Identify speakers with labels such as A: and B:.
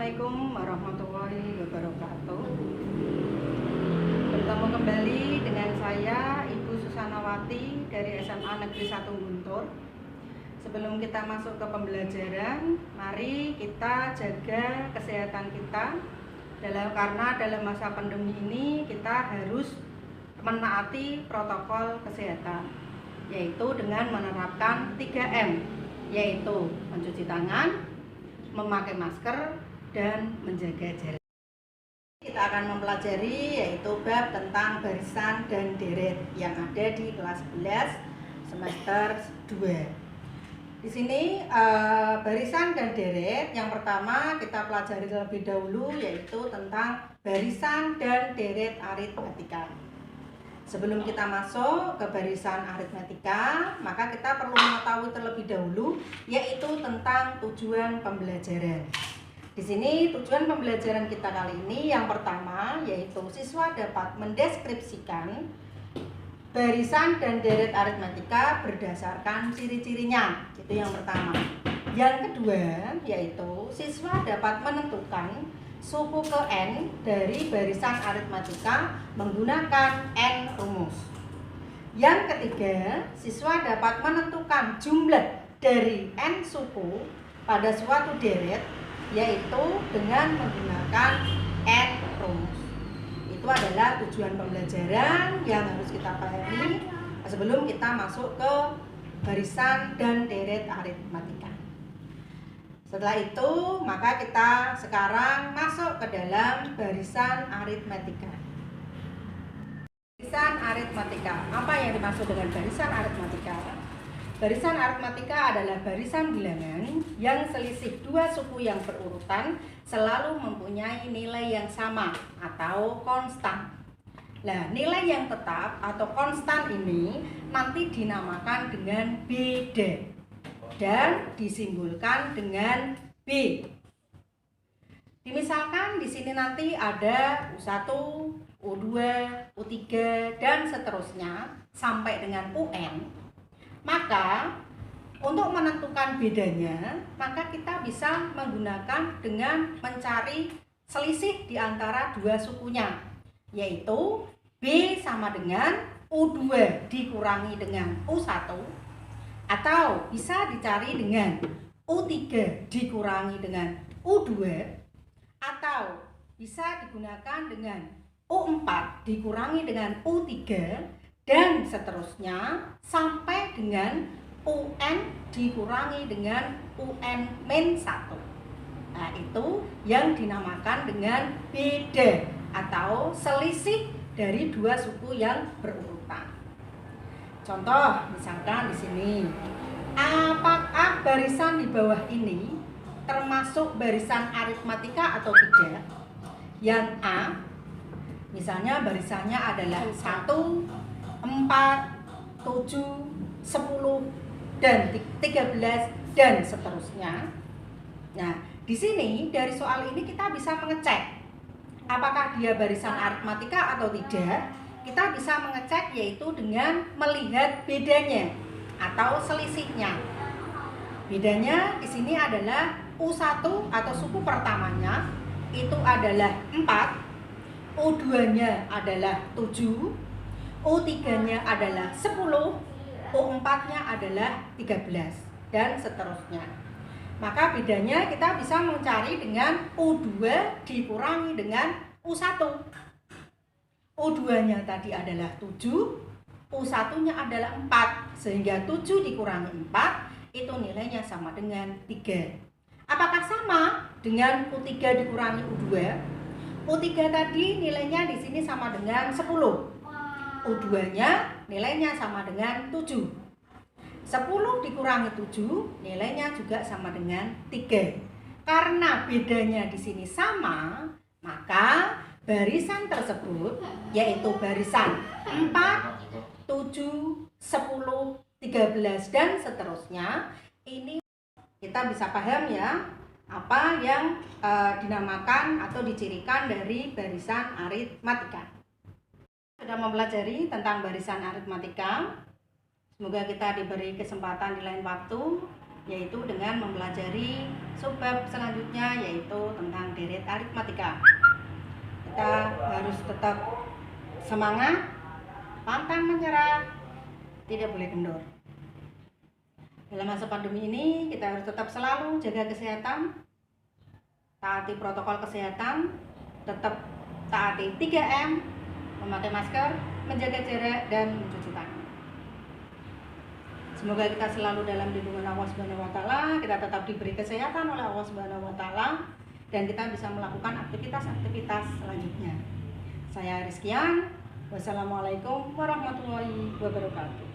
A: Assalamualaikum warahmatullahi wabarakatuh. Bertemu kembali dengan saya Ibu Susanawati dari SMA Negeri 1 Guntur. Sebelum kita masuk ke pembelajaran, mari kita jaga kesehatan kita. Karena dalam masa pandemi ini kita harus menaati protokol kesehatan, yaitu dengan menerapkan 3M, yaitu mencuci tangan, memakai masker, dan menjaga jarak. Kita akan mempelajari yaitu bab tentang barisan dan deret yang ada di kelas 11 semester 2. Di sini barisan dan deret yang pertama kita pelajari terlebih dahulu yaitu tentang barisan dan deret aritmatika. Sebelum kita masuk ke barisan aritmatika, maka kita perlu mengetahui terlebih dahulu yaitu tentang tujuan pembelajaran. Di sini tujuan pembelajaran kita kali ini yang pertama yaitu siswa dapat mendeskripsikan barisan dan deret aritmatika berdasarkan ciri-cirinya. Itu yang pertama. Yang kedua yaitu siswa dapat menentukan suku ke N dari barisan aritmatika menggunakan N rumus. Yang ketiga, siswa dapat menentukan jumlah dari N suku pada suatu deret yaitu dengan menggunakan N rumus. Itu adalah tujuan pembelajaran yang harus kita pahami sebelum kita masuk ke barisan dan deret aritmatika. Setelah itu, maka kita sekarang masuk ke dalam barisan aritmatika. Barisan aritmatika. Apa yang dimaksud dengan barisan aritmatika? Barisan aritmatika adalah barisan bilangan yang selisih dua suku yang berurutan selalu mempunyai nilai yang sama atau konstan. Nah, nilai yang tetap atau konstan ini nanti dinamakan dengan beda dan disimbolkan dengan B. Misalkan di sini nanti ada U1, U2, U3 dan seterusnya sampai dengan UN. Maka untuk menentukan bedanya, maka kita bisa menggunakan dengan mencari selisih di antara dua sukunya, yaitu B sama dengan U2 dikurangi dengan U1, atau bisa dicari dengan U3 dikurangi dengan U2, atau bisa digunakan dengan U4 dikurangi dengan U3 dan seterusnya sampai dengan UN dikurangi dengan UN-1. Nah, itu yang dinamakan dengan beda atau selisih dari dua suku yang berurutan. Contoh, misalkan di sini, apakah barisan di bawah ini termasuk barisan aritmatika atau tidak? Yang A, misalnya barisannya adalah 1, 4, 7, 10, dan 13 dan seterusnya. Nah, di sini dari soal ini kita bisa mengecek apakah dia barisan aritmatika atau tidak. Kita bisa mengecek yaitu dengan melihat bedanya atau selisihnya. Bedanya di sini adalah U1 atau suku pertamanya itu adalah 4, U2-nya adalah 7, U3-nya adalah 10, U4-nya adalah 13 dan seterusnya. Maka bedanya kita bisa mencari dengan U2 dikurangi dengan U1. U2-nya tadi adalah 7, U1-nya adalah 4, sehingga 7 dikurangi 4 itu nilainya sama dengan 3. Apakah sama dengan U3 dikurangi U2? U3 tadi nilainya di sini sama dengan 10. U2-nya nilainya sama dengan 7. 10 dikurangi 7 nilainya juga sama dengan 3. Karena bedanya di sini sama, maka barisan tersebut yaitu barisan 4, 7, 10, 13 dan seterusnya, ini kita bisa paham ya apa yang dinamakan atau dicirikan dari barisan aritmatika. Sudah mempelajari tentang barisan aritmatika. Semoga kita diberi kesempatan di lain waktu yaitu dengan mempelajari subbab selanjutnya, yaitu tentang deret aritmatika. Kita harus tetap semangat, pantang menyerah, tidak boleh kendor. Dalam masa pandemi ini kita harus tetap selalu jaga kesehatan, taati protokol kesehatan, tetap taati 3M, memakai masker, menjaga jarak, dan mencuci tangan. Semoga kita selalu dalam lindungan Allah Subhanahu wa taala, kita tetap diberi kesehatan oleh Allah Subhanahu wa taala, dan kita bisa melakukan aktivitas-aktivitas selanjutnya. Saya Rizkian. Wassalamualaikum warahmatullahi wabarakatuh.